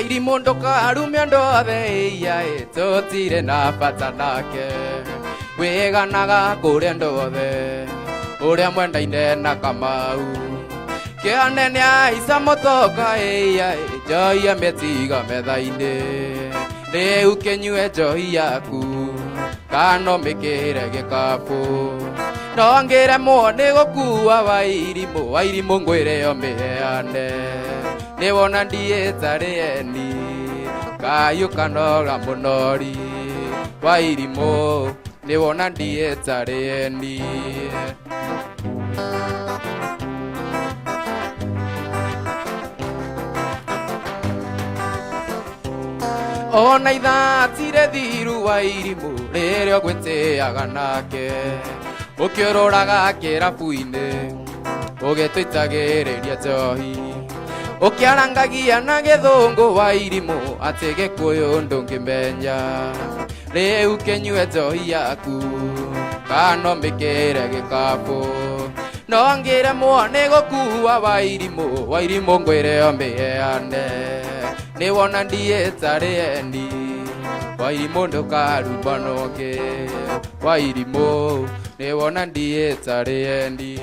Wairimu Ndukarume Anduothe iai tutire na bata nake wiganaga kuri Anduothe uria mwendaine na Kamau kianene aica mutoka iai njoi ametiga metha-ini riu kinyue njoi yaku kana mikire gikabu no ngiremwo ni gukua Wairimu Wairimu ngwire o miheane ni wona ndietari eni kayu kanora munori Wairimu ni wona ndietari eni ona ithatire thiru Wairimu ririo gwitiaga nake ukiororaga kirabu-ini ugitwitagiriria njohi ukiarangagia na githungu Wairimu ati gikuyu ndungimenya riu kinyue njohi yaku kana mikire gikabu no ngiremwo ni gukua Wairimu Wairimu ngwire o miheane ni wona ndietari eni Wairimu Ndukarume noke Wairimu ni wona ndietari eni